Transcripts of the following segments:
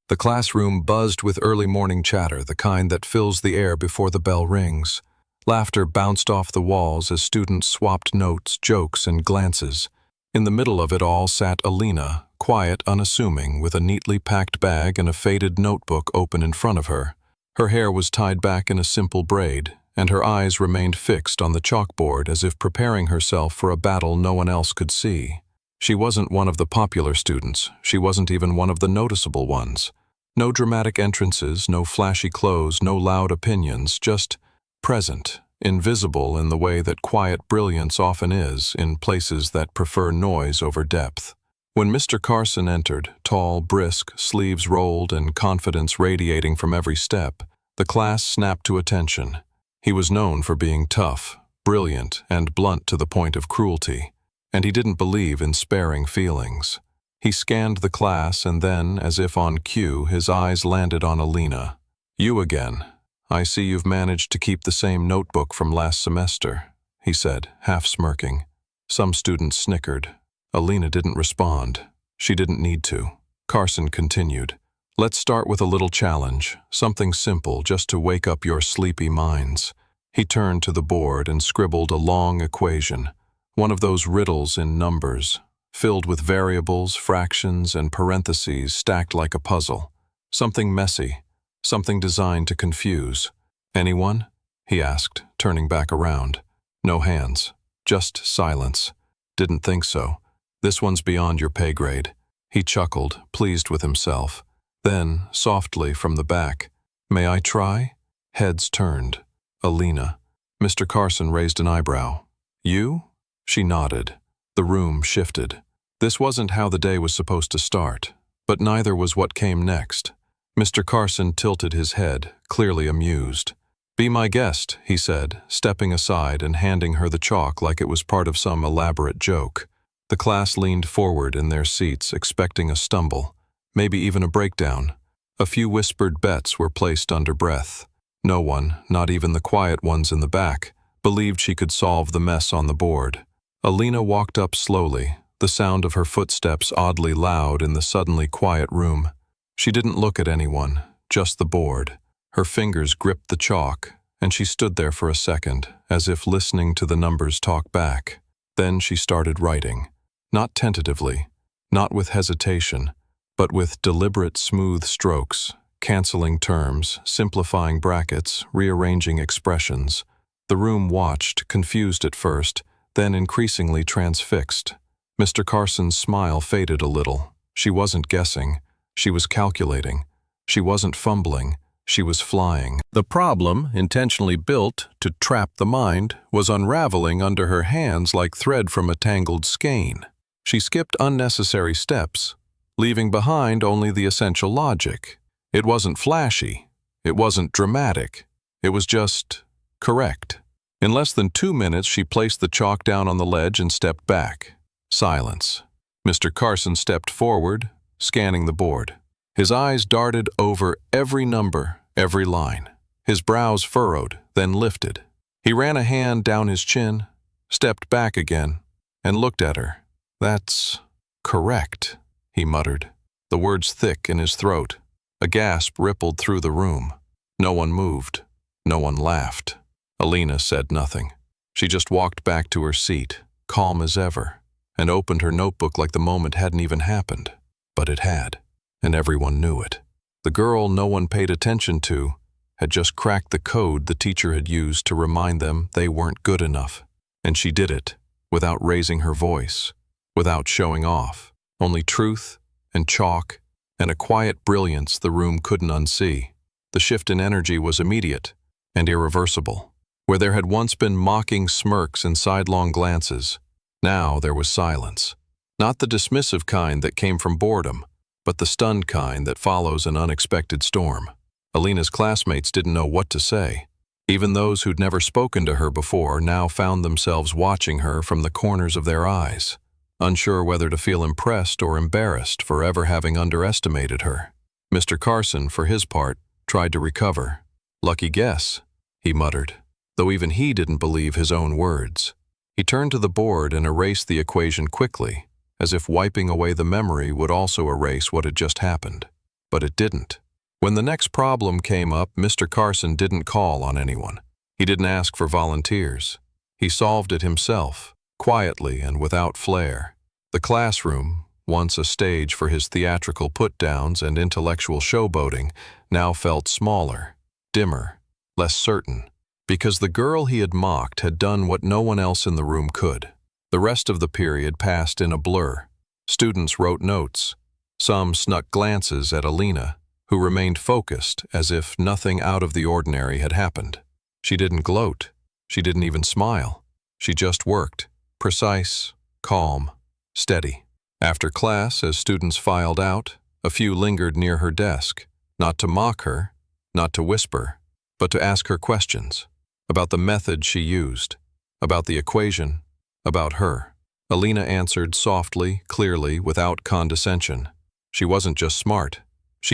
The classroom buzzed with early morning chatter, the kind that fills the air before the bell rings. Laughter bounced off the walls as students swapped notes, jokes, and glances. In the middle of it all sat Alina, quiet, unassuming, with a neatly packed bag and a faded notebook open in front of her. Her hair was tied back in a simple braid, and her eyes remained fixed on the chalkboard as if preparing herself for a battle no one else could see. She wasn't one of the popular students. She wasn't even one of the noticeable ones. No dramatic entrances, no flashy clothes, no loud opinions, just present, invisible in the way that quiet brilliance often is in places that prefer noise over depth. When Mr. Carson entered, tall, brisk, sleeves rolled and confidence radiating from every step, the class snapped to attention. He was known for being tough, brilliant, and blunt to the point of cruelty, and he didn't believe in sparing feelings. He scanned the class and then, as if on cue, his eyes landed on Alina. "You again. I see you've managed to keep the same notebook from last semester," he said, half smirking. Some students snickered. Alina didn't respond. She didn't need to. Carson continued. "Let's start with a little challenge, something simple just to wake up your sleepy minds." He turned to the board and scribbled a long equation, one of those riddles in numbers, filled with variables, fractions, and parentheses stacked like a puzzle. Something messy, something designed to confuse. "Anyone?" he asked, turning back around. No hands, just silence. "Didn't think so. This one's beyond your pay grade." He chuckled, pleased with himself. Then, softly from the back, "May I try?" Heads turned. Alina. Mr. Carson raised an eyebrow. "You?" She nodded. The room shifted. This wasn't how the day was supposed to start, but neither was what came next. Mr. Carson tilted his head, clearly amused. "Be my guest," he said, stepping aside and handing her the chalk like it was part of some elaborate joke. The class leaned forward in their seats, expecting a stumble, maybe even a breakdown. A few whispered bets were placed under breath. No one, not even the quiet ones in the back, believed she could solve the mess on the board. Alina walked up slowly, the sound of her footsteps oddly loud in the suddenly quiet room. She didn't look at anyone, just the board. Her fingers gripped the chalk, and she stood there for a second, as if listening to the numbers talk back. Then she started writing. Not tentatively, not with hesitation, but with deliberate smooth strokes, canceling terms, simplifying brackets, rearranging expressions. The room watched, confused at first, then increasingly transfixed. Mr. Carson's smile faded a little. She wasn't guessing. She was calculating. She wasn't fumbling. She was flying. The problem, intentionally built to trap the mind, was unraveling under her hands like thread from a tangled skein. She skipped unnecessary steps, leaving behind only the essential logic. It wasn't flashy. It wasn't dramatic. It was just correct. In less than 2 minutes, she placed the chalk down on the ledge and stepped back. Silence. Mr. Carson stepped forward, scanning the board. His eyes darted over every number, every line. His brows furrowed, then lifted. He ran a hand down his chin, stepped back again, and looked at her. "That's correct," he muttered, the words thick in his throat. A gasp rippled through the room. No one moved. No one laughed. Alina said nothing. She just walked back to her seat, calm as ever, and opened her notebook like the moment hadn't even happened. But it had, and everyone knew it. The girl no one paid attention to had just cracked the code the teacher had used to remind them they weren't good enough. And she did it, without raising her voice, without showing off. Only truth and chalk and a quiet brilliance the room couldn't unsee. The shift in energy was immediate and irreversible. Where there had once been mocking smirks and sidelong glances, now there was silence. Not the dismissive kind that came from boredom, but the stunned kind that follows an unexpected storm. Alina's classmates didn't know what to say. Even those who'd never spoken to her before now found themselves watching her from the corners of their eyes, unsure whether to feel impressed or embarrassed for ever having underestimated her. Mr. Carson, for his part, tried to recover. "Lucky guess," he muttered, though even he didn't believe his own words. He turned to the board and erased the equation quickly, as if wiping away the memory would also erase what had just happened. But it didn't. When the next problem came up, Mr. Carson didn't call on anyone. He didn't ask for volunteers. He solved it himself, quietly and without flair. The classroom, once a stage for his theatrical put-downs and intellectual showboating, now felt smaller, dimmer, less certain, because the girl he had mocked had done what no one else in the room could. The rest of the period passed in a blur. Students wrote notes. Some snuck glances at Alina, who remained focused as if nothing out of the ordinary had happened. She didn't gloat. She didn't even smile. She just worked, precise, calm, steady. After class, as students filed out, a few lingered near her desk, not to mock her, not to whisper, but to ask her questions about the method she used, about the equation, about her. Alina answered softly, clearly, without condescension. She wasn't just smart.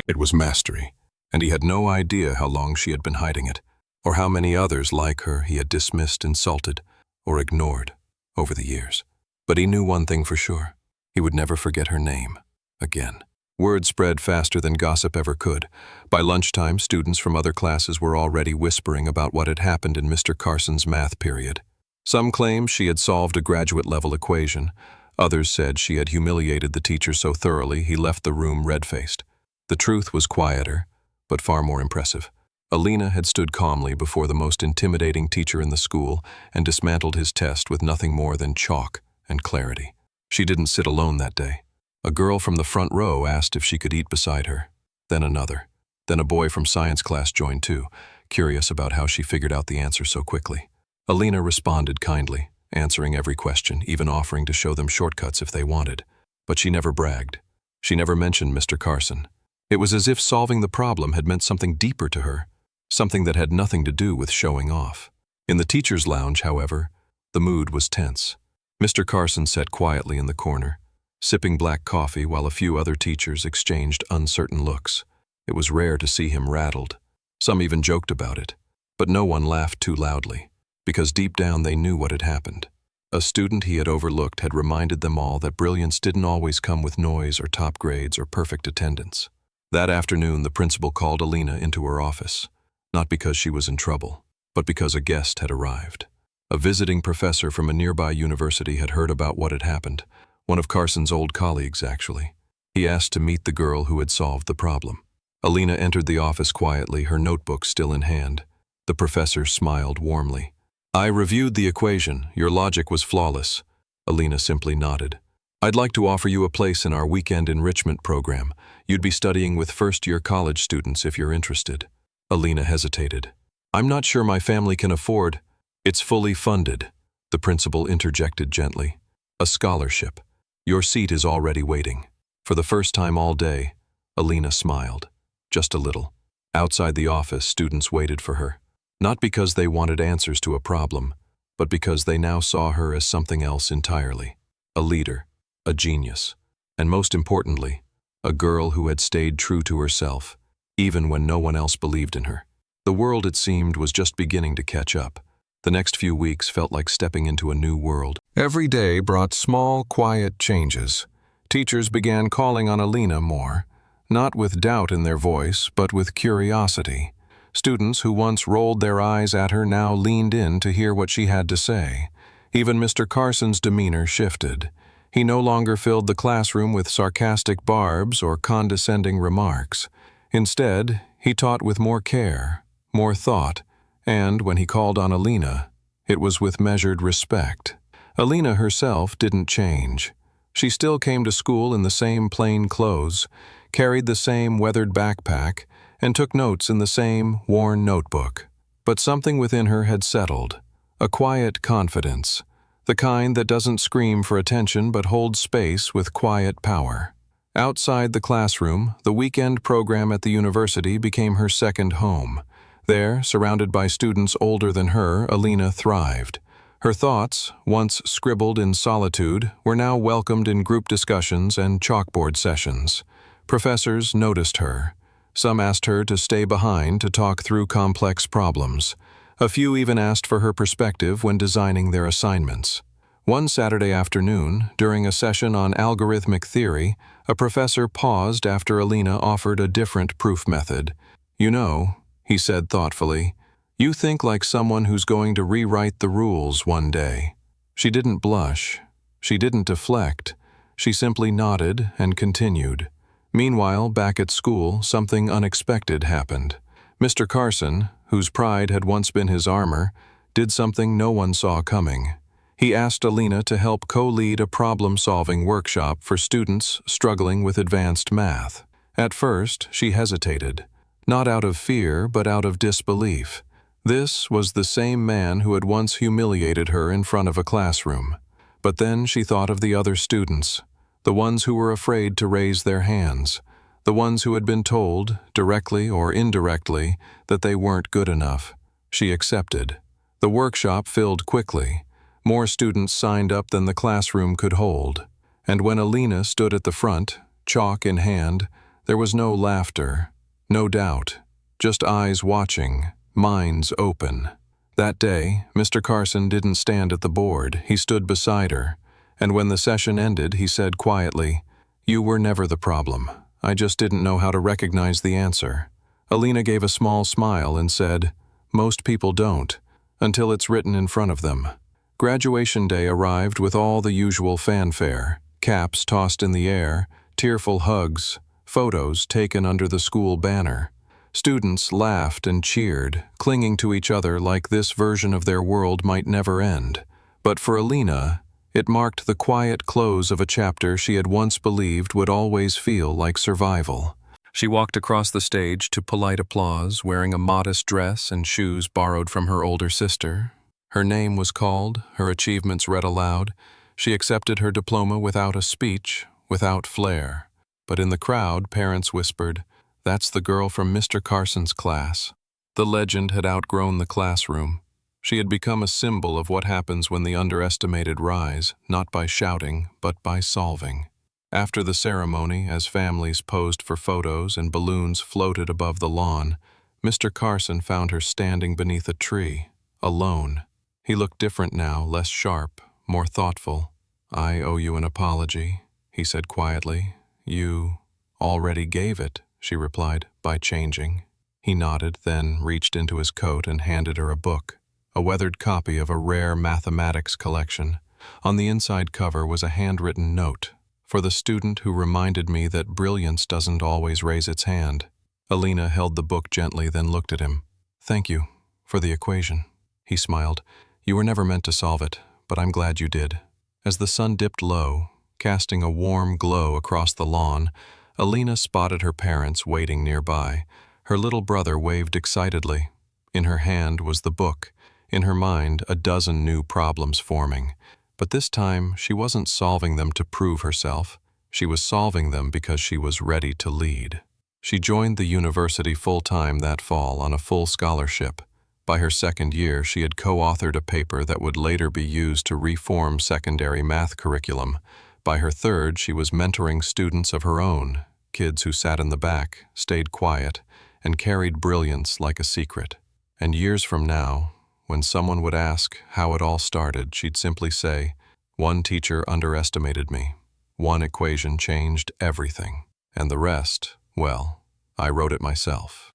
It was mastery, and he had no idea how long she had been hiding it, or how many others like her he had dismissed, insulted, or ignored over the years. But he knew one thing for sure. He would never forget her name again. Word spread faster than gossip ever could. By lunchtime, students from other classes were already whispering about what had happened in Mr. Carson's math period. Some claimed she had solved a graduate-level equation. Others said she had humiliated the teacher so thoroughly he left the room red-faced. The truth was quieter, but far more impressive. Alina had stood calmly before the most intimidating teacher in the school and dismantled his test with nothing more than chalk and clarity. She didn't sit alone that day. A girl from the front row asked if she could eat beside her. Then another. Then a boy from science class joined too, curious about how she figured out the answer so quickly. Alina responded kindly, answering every question, even offering to show them shortcuts if they wanted. But she never bragged. She never mentioned Mr. Carson. It was as if solving the problem had meant something deeper to her, something that had nothing to do with showing off. In the teacher's lounge, however, the mood was tense. Mr. Carson sat quietly in the corner, sipping black coffee while a few other teachers exchanged uncertain looks. It was rare to see him rattled. Some even joked about it, but no one laughed too loudly, because deep down they knew what had happened. A student he had overlooked had reminded them all that brilliance didn't always come with noise or top grades or perfect attendance. That afternoon, the principal called Alina into her office, not because she was in trouble, but because a guest had arrived. A visiting professor from a nearby university had heard about what had happened, one of Carson's old colleagues, actually. He asked to meet the girl who had solved the problem. Alina entered the office quietly, her notebook still in hand. The professor smiled warmly. "I reviewed the equation. Your logic was flawless." Alina simply nodded. "I'd like to offer you a place in our weekend enrichment program. You'd be studying with first-year college students if you're interested." Alina hesitated. "I'm not sure my family can afford." "It's fully funded," the principal interjected gently. "A scholarship. Your seat is already waiting." For the first time all day, Alina smiled, just a little. Outside the office, students waited for her, not because they wanted answers to a problem, but because they now saw her as something else entirely. A leader, a genius, and most importantly, a girl who had stayed true to herself, even when no one else believed in her. The world, it seemed, was just beginning to catch up. The next few weeks felt like stepping into a new world. Every day brought small, quiet changes. Teachers began calling on Alina more, not with doubt in their voice, but with curiosity. Students who once rolled their eyes at her now leaned in to hear what she had to say. Even Mr. Carson's demeanor shifted. He no longer filled the classroom with sarcastic barbs or condescending remarks. Instead, he taught with more care, more thought, and when he called on Alina, it was with measured respect. Alina herself didn't change. She still came to school in the same plain clothes, carried the same weathered backpack, and took notes in the same worn notebook. But something within her had settled, a quiet confidence, the kind that doesn't scream for attention but holds space with quiet power. Outside the classroom, the weekend program at the university became her second home. There, surrounded by students older than her, Alina thrived. Her thoughts, once scribbled in solitude, were now welcomed in group discussions and chalkboard sessions. Professors noticed her. Some asked her to stay behind to talk through complex problems. A few even asked for her perspective when designing their assignments. One Saturday afternoon, during a session on algorithmic theory, a professor paused after Alina offered a different proof method. "You know," he said thoughtfully, "you think like someone who's going to rewrite the rules one day." She didn't blush. She didn't deflect. She simply nodded and continued. Meanwhile, back at school, something unexpected happened. Mr. Carson, whose pride had once been his armor, did something no one saw coming. He asked Alina to help co-lead a problem-solving workshop for students struggling with advanced math. At first, she hesitated, not out of fear but out of disbelief. This was the same man who had once humiliated her in front of a classroom. But then she thought of the other students, the ones who were afraid to raise their hands, the ones who had been told, directly or indirectly, that they weren't good enough. She accepted. The workshop filled quickly. More students signed up than the classroom could hold. And when Alina stood at the front, chalk in hand, there was no laughter, no doubt, just eyes watching, minds open. That day, Mr. Carson didn't stand at the board, he stood beside her. And when the session ended, he said quietly, "You were never the problem. I just didn't know how to recognize the answer." Alina gave a small smile and said, "Most people don't, until it's written in front of them." Graduation day arrived with all the usual fanfare, caps tossed in the air, tearful hugs, photos taken under the school banner. Students laughed and cheered, clinging to each other like this version of their world might never end. But for Alina, it marked the quiet close of a chapter she had once believed would always feel like survival. She walked across the stage to polite applause, wearing a modest dress and shoes borrowed from her older sister. Her name was called, her achievements read aloud. She accepted her diploma without a speech, without flair. But in the crowd, parents whispered, "That's the girl from Mr. Carson's class." The legend had outgrown the classroom. She had become a symbol of what happens when the underestimated rise, not by shouting, but by solving. After the ceremony, as families posed for photos and balloons floated above the lawn, Mr. Carson found her standing beneath a tree, alone. He looked different now, less sharp, more thoughtful. "I owe you an apology," he said quietly. "You already gave it," she replied, "by changing." He nodded, then reached into his coat and handed her a book, a weathered copy of a rare mathematics collection. On the inside cover was a handwritten note, "For the student who reminded me that brilliance doesn't always raise its hand." Alina held the book gently, then looked at him. "Thank you for the equation." He smiled. "You were never meant to solve it, but I'm glad you did." As the sun dipped low, casting a warm glow across the lawn, Alina spotted her parents waiting nearby. Her little brother waved excitedly. In her hand was the book, in her mind a dozen new problems forming. But this time, she wasn't solving them to prove herself. She was solving them because she was ready to lead. She joined the university full-time that fall on a full scholarship. By her second year, she had co-authored a paper that would later be used to reform secondary math curriculum. By her third, she was mentoring students of her own, kids who sat in the back, stayed quiet, and carried brilliance like a secret. And years from now, when someone would ask how it all started, she'd simply say, "One teacher underestimated me. One equation changed everything. And the rest, well, I wrote it myself."